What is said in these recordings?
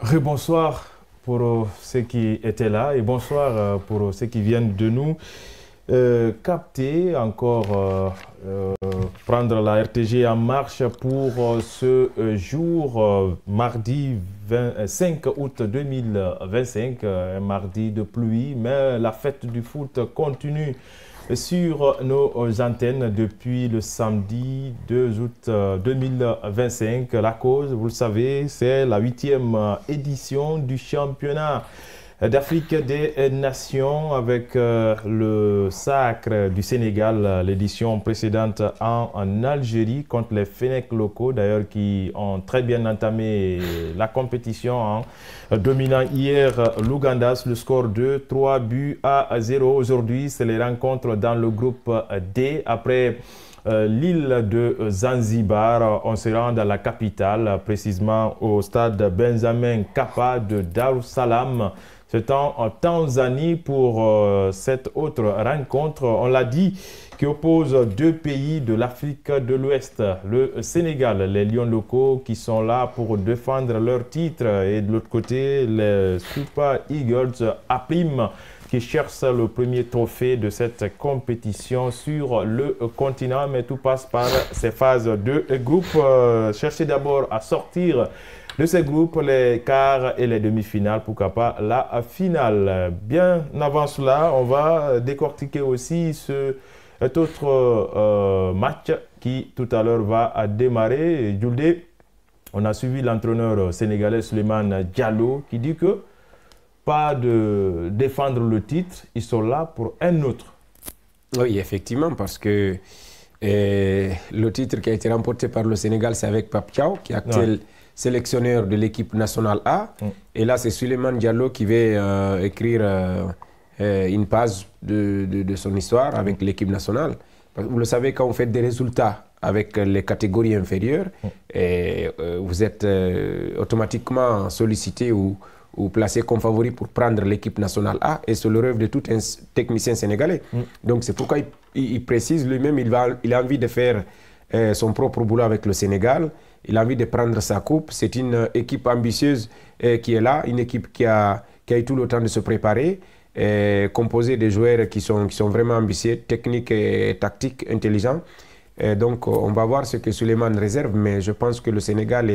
Rebonsoir pour ceux qui étaient là et bonsoir pour ceux qui viennent de nous capter, encore prendre la RTG en marche pour ce jour, mardi 5 août 2025, un mardi de pluie, mais la fête du foot continue sur nos antennes depuis le samedi 2 août 2025. La cause, vous le savez, c'est la 8e édition du championnat d'Afrique des Nations avec le sacre du Sénégal, l'édition précédente en Algérie contre les Fennecs locaux, d'ailleurs qui ont très bien entamé la compétition en dominant hier l'Ouganda sur le score de 3 buts à 0. Aujourd'hui, c'est les rencontres dans le groupe D. Après l'île de Zanzibar, on se rend dans la capitale, précisément au stade Benjamin Kappa de Darussalam. C'est en Tanzanie pour cette autre rencontre, on l'a dit, qui oppose deux pays de l'Afrique de l'Ouest. Le Sénégal, les Lions locaux qui sont là pour défendre leur titre, et de l'autre côté, les Super Eagles à prime qui cherchent le premier trophée de cette compétition sur le continent. Mais tout passe par ces phases de groupe. Cherchez d'abord à sortir de ces groupes, les quarts et les demi-finales, pourquoi pas la finale. Bien avant cela, on va décortiquer aussi cet autre match qui tout à l'heure va démarrer. Juldé, on a suivi l'entraîneur sénégalais Souleymane Diallo qui dit que pas de défendre le titre, ils sont là pour un autre. Oui, effectivement, parce que le titre qui a été remporté par le Sénégal, c'est avec Pape Thiaw, qui est actuel sélectionneur de l'équipe nationale A. Et là, c'est Souleymane Diallo qui va écrire une page de son histoire avec l'équipe nationale. Vous le savez, quand vous faites des résultats avec les catégories inférieures, vous êtes automatiquement sollicité ou placé comme favori pour prendre l'équipe nationale A. Et c'est le rêve de tout un technicien sénégalais. Donc c'est pourquoi il précise lui-même, il a envie de faire son propre boulot avec le Sénégal. Il a envie de prendre sa coupe. C'est une équipe ambitieuse qui est là, une équipe qui a eu tout le temps de se préparer, composée de joueurs qui sont vraiment ambitieux, techniques et tactiques, intelligents. Donc on va voir ce que Souleymane réserve, mais je pense que le Sénégal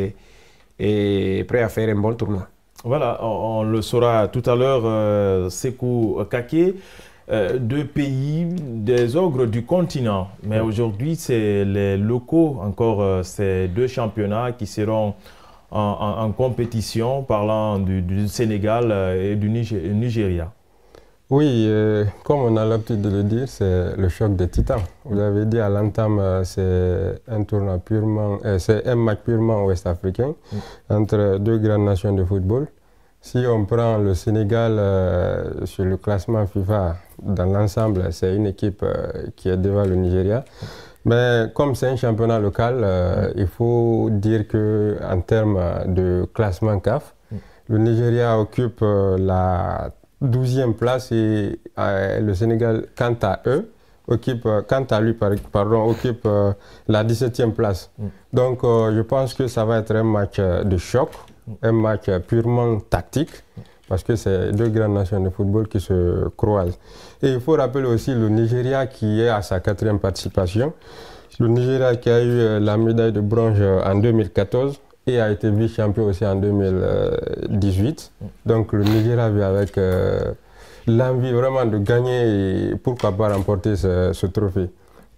est prêt à faire un bon tournoi. Voilà, on le saura tout à l'heure, Sékou Kaké. Deux pays, des ogres du continent. Mais aujourd'hui, c'est les locaux, encore ces deux championnats qui seront en compétition, parlant du Sénégal et du Nigeria. Oui, comme on a l'habitude de le dire, c'est le choc des titans. Vous avez dit à l'entame, c'est un tournoi purement, c'est un match purement ouest-africain entre deux grandes nations de football. Si on prend le Sénégal sur le classement FIFA, dans l'ensemble, c'est une équipe qui est devant le Nigeria. Mais comme c'est un championnat local, il faut dire qu'en termes de classement CAF, le Nigeria occupe la 12e place et le Sénégal, quant à occupe la 17e place. Donc je pense que ça va être un match de choc. Un match purement tactique, parce que c'est deux grandes nations de football qui se croisent. Et il faut rappeler aussi le Nigeria qui est à sa 4e participation. Le Nigeria qui a eu la médaille de bronze en 2014 et a été vice-champion aussi en 2018. Donc le Nigeria vit avec l'envie vraiment de gagner et pourquoi pas remporter ce trophée.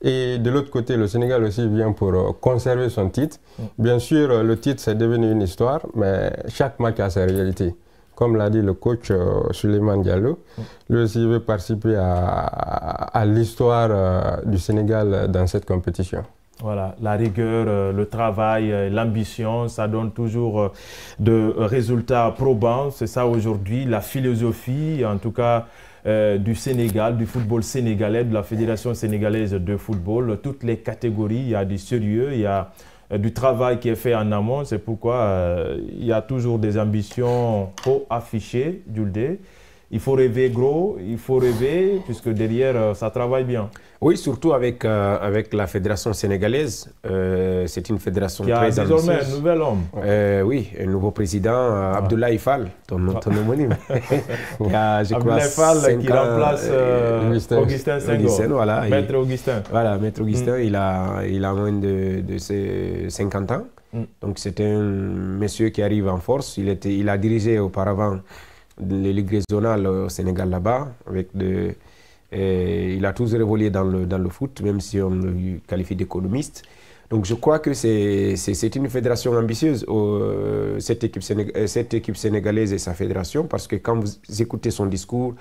Et de l'autre côté, le Sénégal aussi vient pour conserver son titre. Bien sûr, le titre, c'est devenu une histoire, mais chaque match a sa réalité. Comme l'a dit le coach Souleymane Diallo, lui aussi veut participer à l'histoire du Sénégal dans cette compétition. Voilà, la rigueur, le travail, l'ambition, ça donne toujours de résultats probants. C'est ça aujourd'hui, la philosophie, en tout cas, du Sénégal, du football sénégalais, de la Fédération sénégalaise de football. Toutes les catégories, il y a du sérieux, il y a du travail qui est fait en amont. C'est pourquoi il y a toujours des ambitions haut affichées, Juldé. il faut rêver gros, il faut rêver, puisque derrière, ça travaille bien. Oui, surtout avec la fédération sénégalaise. C'est une fédération très ambitieuse. Il y a désormais un nouvel homme. Oui, un nouveau président, Abdoulaye Fall, ton homonyme. Il y a, je crois, Abdoulaye Fall qui remplace Augustin Senghor. Voilà, Maître Augustin. Voilà, Maître Augustin, il a moins de ses 50 ans. Donc c'est un monsieur qui arrive en force. Il a dirigé auparavant les ligues régionales au Sénégal là-bas. Il a toujours évolué dans le foot, même si on le qualifie d'économiste. Donc je crois que c'est une fédération ambitieuse, cette équipe sénégalaise et sa fédération, parce que quand vous écoutez son discours,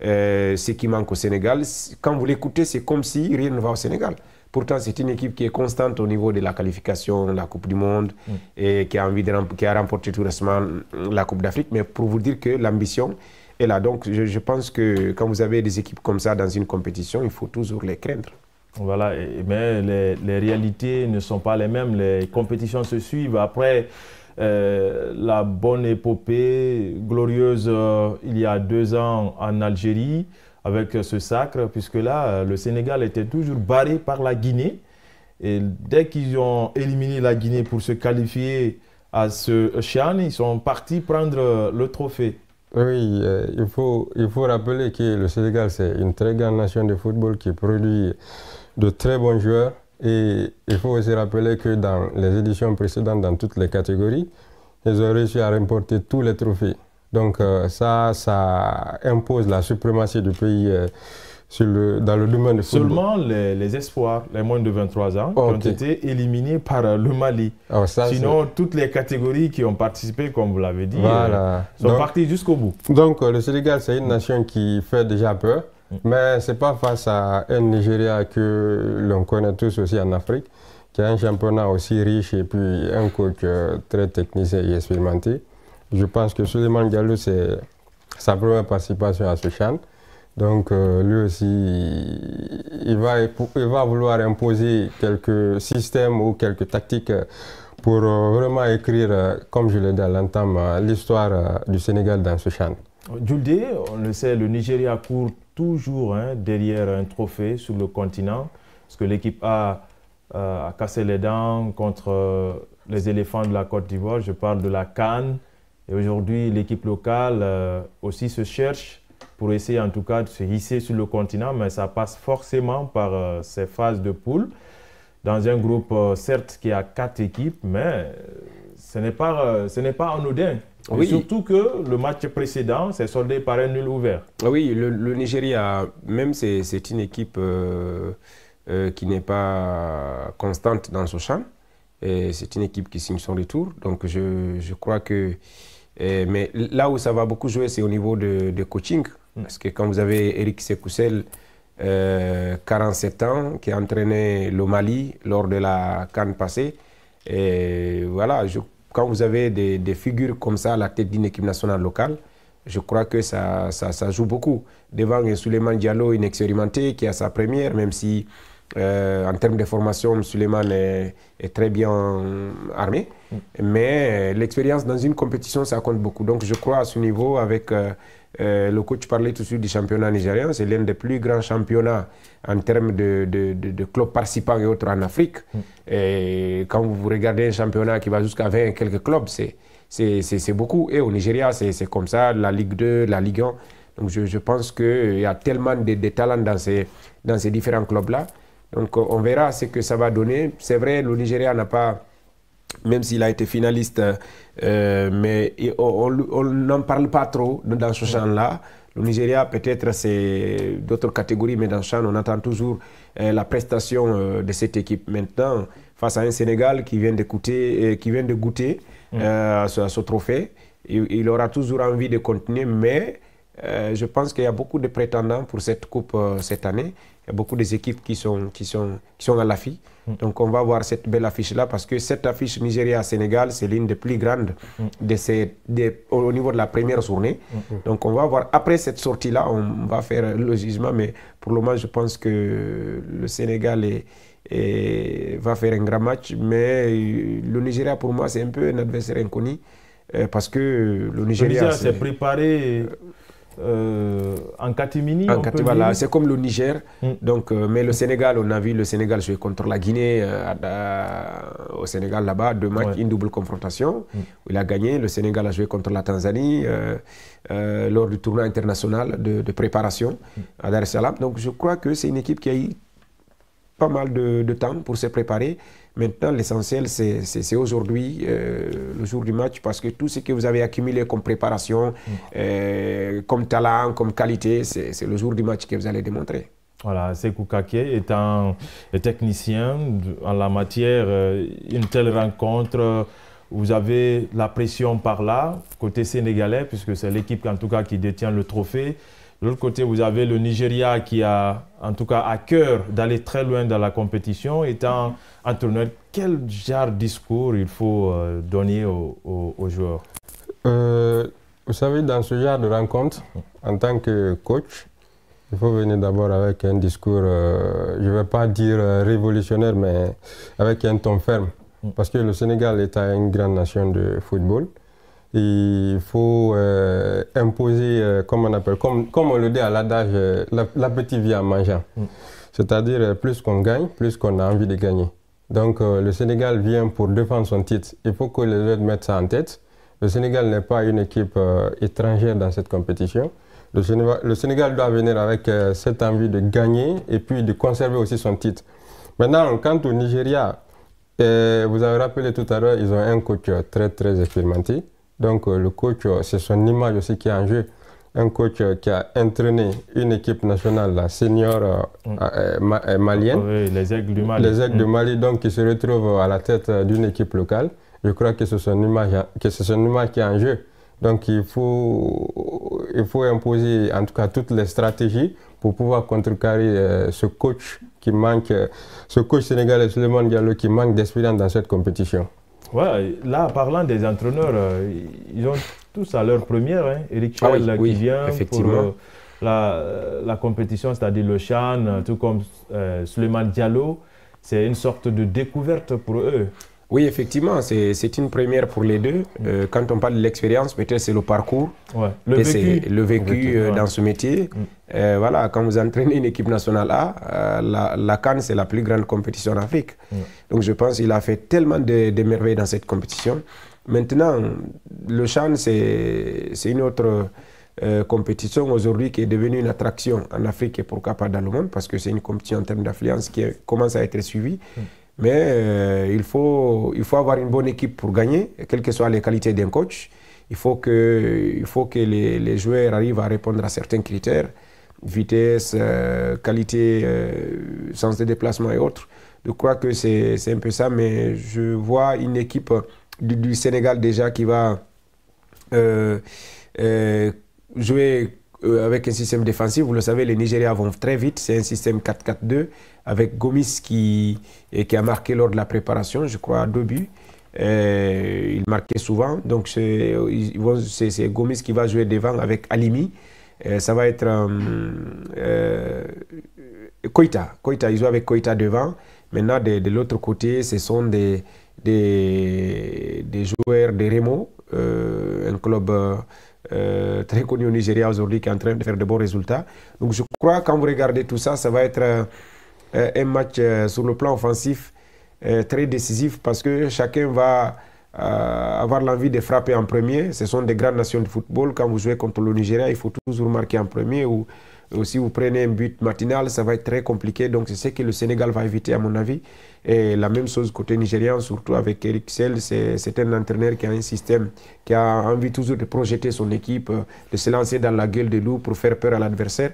ce qui manque au Sénégal, quand vous l'écoutez, c'est comme si rien ne va au Sénégal. Pourtant, c'est une équipe qui est constante au niveau de la qualification, de la Coupe du Monde, et qui a remporté tout récemment la Coupe d'Afrique. Mais pour vous dire que l'ambition est là. Donc, je pense que quand vous avez des équipes comme ça dans une compétition, il faut toujours les craindre. Voilà, mais les réalités ne sont pas les mêmes. Les compétitions se suivent. Après la bonne épopée glorieuse il y a 2 ans en Algérie, avec ce sacre, puisque là, le Sénégal était toujours barré par la Guinée. Et dès qu'ils ont éliminé la Guinée pour se qualifier à ce CHAN, ils sont partis prendre le trophée. Oui, il faut rappeler que le Sénégal, c'est une très grande nation de football qui produit de très bons joueurs. Et il faut aussi rappeler que dans les éditions précédentes, dans toutes les catégories, ils ont réussi à remporter tous les trophées. Donc ça impose la suprématie du pays dans le domaine du football. Seulement les espoirs, les moins de 23 ans, qui ont été éliminés par le Mali. Alors sinon, toutes les catégories qui ont participé, comme vous l'avez dit, sont parties jusqu'au bout. Donc le Sénégal, c'est une nation qui fait déjà peur, mais ce n'est pas face à un Nigeria que l'on connaît tous aussi en Afrique, qui a un championnat aussi riche et puis un coach très technicien et expérimenté. Je pense que Souleymane Diallo, c'est sa première participation à ce CHAN. Donc lui aussi, il va vouloir imposer quelques systèmes ou quelques tactiques pour vraiment écrire, comme je l'ai dit à l'entame, l'histoire du Sénégal dans ce CHAN. Djouldé, on le sait, le Nigeria court toujours derrière un trophée sur le continent, parce que l'équipe A a cassé les dents contre les éléphants de la Côte d'Ivoire. Je parle de la CAN. Et aujourd'hui, l'équipe locale aussi se cherche pour essayer en tout cas de se hisser sur le continent, mais ça passe forcément par ces phases de poule. Dans un groupe, certes, qui a 4 équipes, mais ce n'est pas anodin. Oui. Surtout que le match précédent s'est soldé par un nul ouvert. Oui, le Nigeria, même c'est une équipe qui n'est pas constante dans ce champ. C'est une équipe qui signe son retour. Donc je crois que... mais là où ça va beaucoup jouer, c'est au niveau de coaching. Parce que quand vous avez Eric Sekoussel, 47 ans, qui a entraîné le Mali lors de la CAN passée, et voilà, quand vous avez des figures comme ça à la tête d'une équipe nationale locale, je crois que ça joue beaucoup. Devant Souleymane Diallo, inexpérimenté, qui a sa première, même si en termes de formation, Souleymane est très bien armé. Mais l'expérience dans une compétition, ça compte beaucoup. Donc je crois à ce niveau, avec le coach parlait tout de suite du championnat nigérien, c'est l'un des plus grands championnats en termes de clubs participants et autres en Afrique. Et quand vous regardez un championnat qui va jusqu'à 20 et quelques clubs, c'est beaucoup. Et au Nigeria, c'est comme ça, la Ligue 2, la Ligue 1. Donc je pense qu'il y a tellement de talents dans ces différents clubs-là. Donc on verra ce que ça va donner. C'est vrai, le Nigeria n'a pas, même s'il a été finaliste, mais on n'en parle pas trop dans ce champ-là. Le Nigeria, peut-être, c'est d'autres catégories, mais dans ce champ, on attend toujours la prestation de cette équipe. Maintenant, face à un Sénégal qui vient de goûter à ce trophée, il aura toujours envie de continuer, mais je pense qu'il y a beaucoup de prétendants pour cette coupe cette année. Il y a beaucoup d'équipes qui sont à l'affiche. Donc on va voir cette belle affiche-là, parce que cette affiche Nigeria-Sénégal, c'est l'une des plus grandes au niveau de la première journée. Donc on va voir, après cette sortie-là, on va faire le jugement, mais pour le moment, je pense que le Sénégal va faire un grand match, mais le Nigeria, pour moi, c'est un peu un adversaire inconnu, parce que le Nigeria s'est préparé en catimini. Voilà, c'est comme le Niger. Donc, mais le Sénégal, on a vu le Sénégal jouer contre la Guinée au Sénégal là-bas, 2 matchs, une double confrontation. Il a gagné. Le Sénégal a joué contre la Tanzanie lors du tournoi international de préparation à Dar es Salaam. Donc, je crois que c'est une équipe qui a eu pas mal de temps pour se préparer. Maintenant, l'essentiel, c'est aujourd'hui, le jour du match, parce que tout ce que vous avez accumulé comme préparation, comme talent, comme qualité, c'est le jour du match que vous allez démontrer. Voilà, Sékou Kaké étant technicien en la matière, une telle rencontre, vous avez la pression par là, côté sénégalais, puisque c'est l'équipe en tout cas qui détient le trophée. De l'autre côté, vous avez le Nigeria qui a en tout cas à cœur d'aller très loin dans la compétition. Étant entraîneur, quel genre de discours il faut donner aux joueurs? Vous savez, dans ce genre de rencontre, en tant que coach, il faut venir d'abord avec un discours, je ne vais pas dire révolutionnaire, mais avec un ton ferme. Parce que le Sénégal est une grande nation de football. Il faut imposer, comme on le dit à l'adage, l'appétit vient en mangeant. C'est-à-dire, plus qu'on gagne, plus qu'on a envie de gagner. Donc, le Sénégal vient pour défendre son titre. Il faut que les autres mettent ça en tête. Le Sénégal n'est pas une équipe étrangère dans cette compétition. Le Sénégal doit venir avec cette envie de gagner et puis de conserver aussi son titre. Maintenant, quant au Nigeria, vous avez rappelé tout à l'heure, ils ont un coach très expérimenté. Donc le coach, c'est son image aussi qui est en jeu. Un coach qui a entraîné une équipe nationale, la senior malienne. Oui, les Aigles du Mali. Les Aigles du Mali, donc qui se retrouvent à la tête d'une équipe locale. Je crois que c'est son image qui est en jeu. Donc il faut imposer en tout cas toutes les stratégies pour pouvoir contrecarrer ce coach qui manque, ce coach sénégalais Souleymane Diallo qui manque d'expérience dans cette compétition. Ouais, là, parlant des entraîneurs, ils ont tous à leur première. Eric Chel qui vient pour la compétition, c'est-à-dire le CHAN, tout comme Souleymane Diallo. C'est une sorte de découverte pour eux. Oui, effectivement, c'est une première pour les deux. Quand on parle de l'expérience, peut-être c'est le parcours, le vécu dans ce métier. Voilà, quand vous entraînez une équipe nationale A, la CAN, c'est la plus grande compétition en Afrique. Donc je pense qu'il a fait tellement de merveilles dans cette compétition. Maintenant, le CHAN, c'est une autre compétition aujourd'hui qui est devenue une attraction en Afrique et pourquoi pas dans le monde, parce que c'est une compétition en termes d'affluence qui commence à être suivie. Mais il faut avoir une bonne équipe pour gagner, quelles que soient les qualités d'un coach. Il faut que les joueurs arrivent à répondre à certains critères, vitesse, qualité, sens de déplacement et autres. Je crois que c'est un peu ça, mais je vois une équipe du Sénégal déjà qui va jouer avec un système défensif. Vous le savez, les Nigériens vont très vite. C'est un système 4-4-2 avec Gomis qui a marqué lors de la préparation, je crois, 2 buts. Il marquait souvent. Donc, c'est Gomis qui va jouer devant avec Halimi. Ça va être Koita. Il joue avec Koita devant. Maintenant, de l'autre côté, ce sont des joueurs de Remo, un club très connu au Nigeria aujourd'hui qui est en train de faire de bons résultats. Donc je crois que quand vous regardez tout ça, ça va être un match sur le plan offensif très décisif parce que chacun va avoir l'envie de frapper en premier. Ce sont des grandes nations de football. Quand vous jouez contre le Nigeria, il faut toujours marquer en premier ou si vous prenez un but matinal, ça va être très compliqué. Donc c'est ce que le Sénégal va éviter à mon avis. Et la même chose côté nigérian, surtout avec Eric Chel, c'est un entraîneur qui a un système, qui a envie toujours de projeter son équipe, de se lancer dans la gueule des loups pour faire peur à l'adversaire.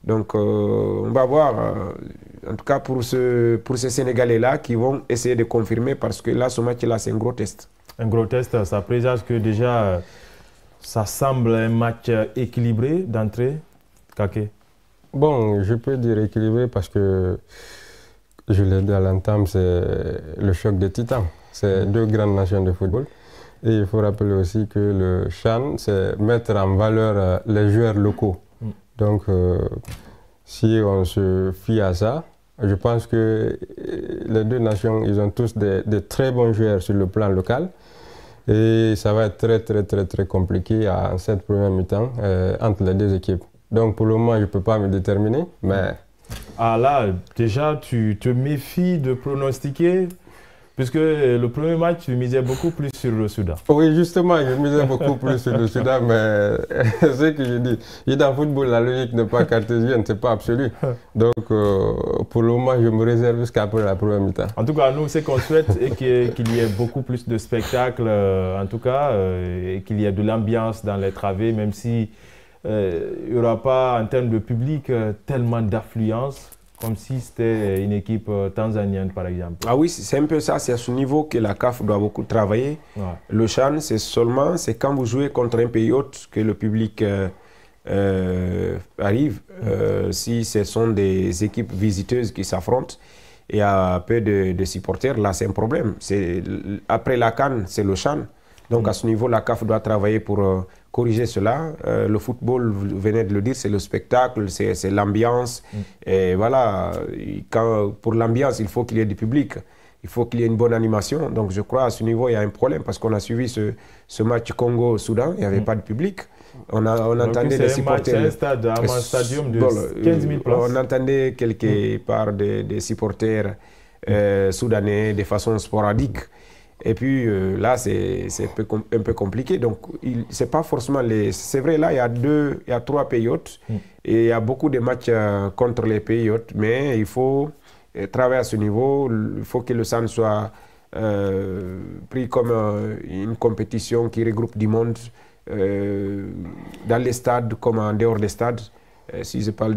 Donc on va voir, en tout cas pour ces Sénégalais-là qui vont essayer de confirmer parce que là, ce match-là, c'est un gros test. Un gros test, ça présage que déjà, ça semble un match équilibré d'entrée. Kaké. Bon, je peux dire équilibré parce que, je l'ai dit à l'entame, c'est le choc des titans. C'est 2 grandes nations de football. Et il faut rappeler aussi que le CHAN, c'est mettre en valeur les joueurs locaux. Donc, si on se fie à ça, je pense que les 2 nations, ils ont tous des très bons joueurs sur le plan local. Et ça va être très compliqué en cette première mi-temps entre les deux équipes. Donc pour le moment, je ne peux pas me déterminer, mais... Ah là, déjà, tu te méfies de pronostiquer, puisque le premier match, tu misais beaucoup plus sur le Soudan. Oui, justement, je misais beaucoup plus sur le Soudan, mais ce que je dis, dans le football, la logique n'est pas cartésienne, ce n'est pas absolu. Donc, pour le moment, je me réserve jusqu'après la première mi-temps. En tout cas, nous, ce qu'on souhaite est qu'il y ait beaucoup plus de spectacles, en tout cas, et qu'il y ait de l'ambiance dans les travées, même si il n'y aura pas, en termes de public, tellement d'affluence, comme si c'était une équipe tanzanienne, par exemple. Ah oui, c'est un peu ça. C'est à ce niveau que la CAF doit beaucoup travailler. Ouais. Le CHAN, c'est quand vous jouez contre un pays hôte que le public arrive. Si ce sont des équipes visiteuses qui s'affrontent et il y a peu de supporters, là, c'est un problème. Après la CAN, c'est le CHAN. Donc, à ce niveau, la CAF doit travailler pour corriger cela. Le football, vous venez de le dire, c'est le spectacle, c'est l'ambiance. Et voilà, pour l'ambiance, il faut qu'il y ait du public. Il faut qu'il y ait une bonne animation. Donc, je crois à ce niveau, il y a un problème parce qu'on a suivi ce match Congo-Soudan, il n'y avait pas de public. On entendait des supporters. C'est un stadium de 15 000 places. On entendait quelque part des supporters soudanais de façon sporadique. Et puis là, c'est un peu compliqué. Donc, c'est pas forcément les... C'est vrai, là, il y a 3 pays hôtes et il y a beaucoup de matchs contre les pays hôtes. Mais il faut travailler à ce niveau. Il faut que le SAN soit pris comme une compétition qui regroupe du monde dans les stades comme en dehors des stades. Si je parle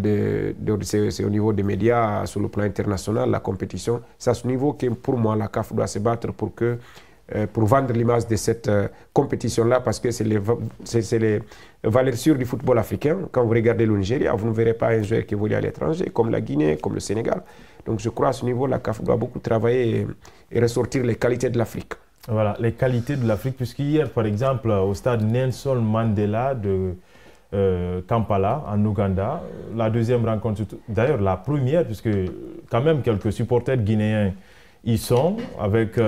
c'est au niveau des médias, sur le plan international, la compétition. C'est à ce niveau que, pour moi, la CAF doit se battre pour vendre l'image de cette compétition-là, parce que c'est les valeurs sûres du football africain. Quand vous regardez le Nigeria, vous ne verrez pas un joueur qui évolue à l'étranger, comme la Guinée, comme le Sénégal. Donc je crois à ce niveau, la CAF doit beaucoup travailler et ressortir les qualités de l'Afrique. Voilà, les qualités de l'Afrique, puisqu'hier, par exemple, au stade Nelson Mandela de Kampala, en Ouganda, la deuxième rencontre, d'ailleurs la première, puisque quand même quelques supporters guinéens y sont, avec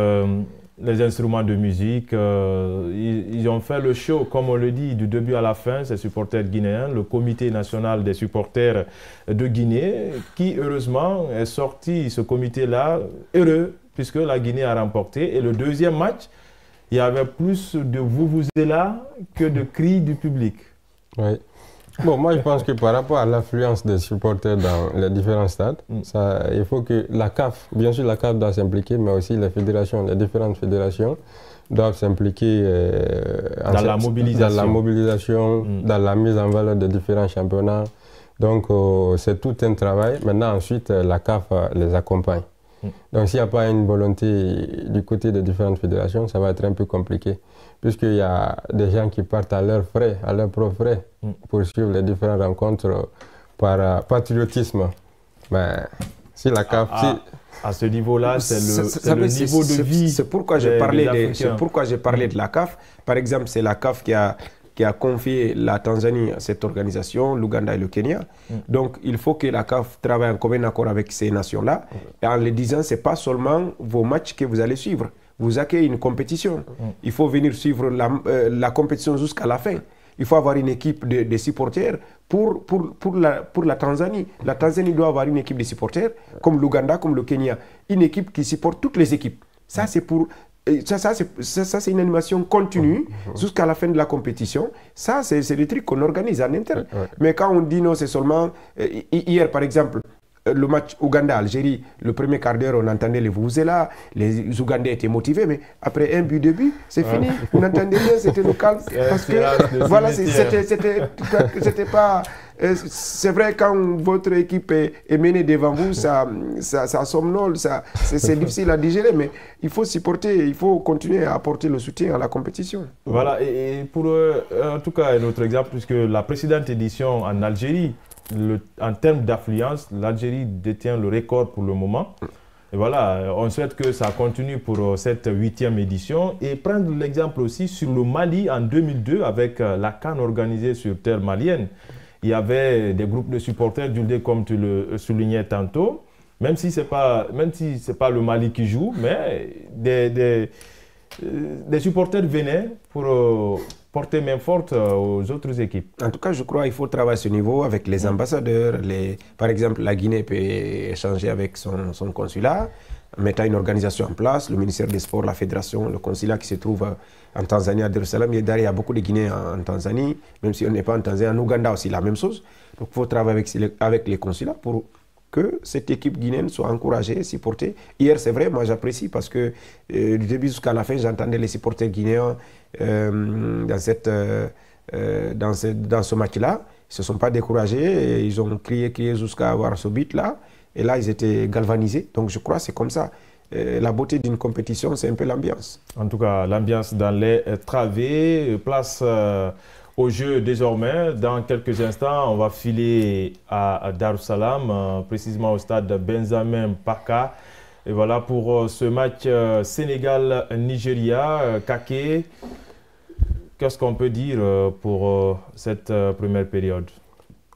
les instruments de musique. Ils ont fait le show, comme on le dit, du début à la fin, ces supporters guinéens, le comité national des supporters de Guinée, qui heureusement est sorti, ce comité-là, heureux, puisque la Guinée a remporté. Et le deuxième match, il y avait plus de vuvuzela que de cris du public. Oui. Bon, moi je pense que par rapport à l'affluence des supporters dans les différents stades, il faut que la CAF, bien sûr la CAF doit s'impliquer, mais aussi les différentes fédérations doivent s'impliquer dans la mobilisation, dans la mise en valeur des différents championnats. Donc c'est tout un travail. Maintenant ensuite la CAF les accompagne. Donc s'il n'y a pas une volonté du côté des différentes fédérations, ça va être un peu compliqué, puisqu'il y a des gens qui partent à leurs frais, à leurs propres frais, pour suivre les différentes rencontres par patriotisme. Mais si la CAF... À ce niveau-là, c'est le niveau de vie. C'est pourquoi j'ai parlé de la CAF. Par exemple, c'est la CAF qui a confié la Tanzanie à cette organisation, l'Ouganda et le Kenya. Donc, il faut que la CAF travaille en commun accord avec ces nations-là. Et en le disant, ce n'est pas seulement vos matchs que vous allez suivre. Vous accueillez une compétition. Il faut venir suivre la compétition jusqu'à la fin. Il faut avoir une équipe de supporters pour la Tanzanie. La Tanzanie doit avoir une équipe de supporters, comme l'Ouganda, comme le Kenya. Une équipe qui supporte toutes les équipes. Ça, c'est pour... Ça c'est une animation continue jusqu'à la fin de la compétition. Ça, c'est des trucs qu'on organise en interne. Mais quand on dit non, c'est seulement... hier, par exemple, le match Ouganda-Algérie, le premier quart d'heure, on entendait les vuvuzela, les Ougandais étaient motivés, mais après un but, c'est fini. On n'entendait rien, c'était le calme. Parce que, voilà, c'était pas... C'est vrai, quand votre équipe est menée devant vous, ça somnole, c'est difficile à digérer, mais il faut supporter, il faut continuer à apporter le soutien à la compétition. Voilà, et pour en tout cas un autre exemple, puisque la précédente édition en Algérie, en termes d'affluence, l'Algérie détient le record pour le moment. Et voilà, on souhaite que ça continue pour cette 8e édition. Et prendre l'exemple aussi sur le Mali en 2002 avec la CAN organisée sur terre malienne. Il y avait des groupes de supporters d'Ulde, comme tu le soulignais tantôt, même si ce n'est pas le Mali qui joue, mais des supporters venaient pour porter main forte aux autres équipes. En tout cas, je crois qu'il faut travailler à ce niveau avec les ambassadeurs. Par exemple, la Guinée peut échanger avec son consulat, mettant une organisation en place, le ministère des Sports, la fédération, le consulat qui se trouve en Tanzanie, à Darussalam. Il y a beaucoup de Guinéens en Tanzanie, même si on n'est pas en Tanzanie. En Ouganda aussi, la même chose. Donc, il faut travailler avec les consulats pour que cette équipe guinéenne soit encouragée, supportée. Hier, c'est vrai, moi j'apprécie parce que du début jusqu'à la fin, j'entendais les supporters guinéens dans ce match-là. Ils ne se sont pas découragés, et ils ont crié jusqu'à avoir ce but-là. Et là, ils étaient galvanisés. Donc je crois que c'est comme ça. La beauté d'une compétition, c'est un peu l'ambiance. En tout cas, l'ambiance dans les travées, place au jeu désormais. Dans quelques instants, on va filer à Darussalam, précisément au stade Benjamin Paka. Et voilà pour ce match Sénégal-Nigeria. Kake, qu'est-ce qu'on peut dire pour cette première période?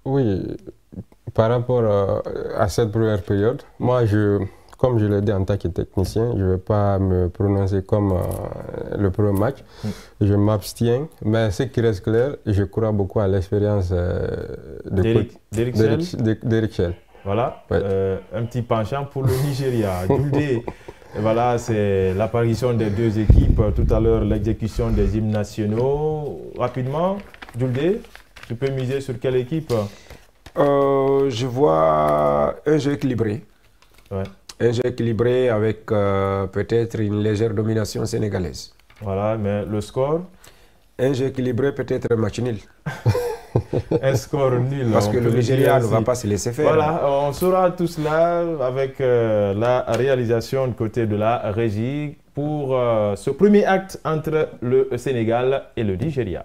Oui, par rapport à cette première période, moi, comme je l'ai dit en tant que technicien, je ne vais pas me prononcer comme le premier match. Je m'abstiens, mais ce qui reste clair, je crois beaucoup à l'expérience d'Eric Chelle. Voilà, ouais. Un petit penchant pour le Nigeria. Djuldé, voilà, c'est l'apparition des deux équipes. Tout à l'heure, l'exécution des hymnes nationaux. Rapidement, Djuldé, tu peux miser sur quelle équipe? Je vois un jeu équilibré. Ouais. Un jeu équilibré avec peut-être une légère domination sénégalaise. Voilà, mais le score? Un jeu équilibré, peut-être un match nul. Un score nul. Parce que le Nigeria ne va pas se laisser faire. Voilà, on saura tout cela avec la réalisation du côté de la régie pour ce premier acte entre le Sénégal et le Nigeria.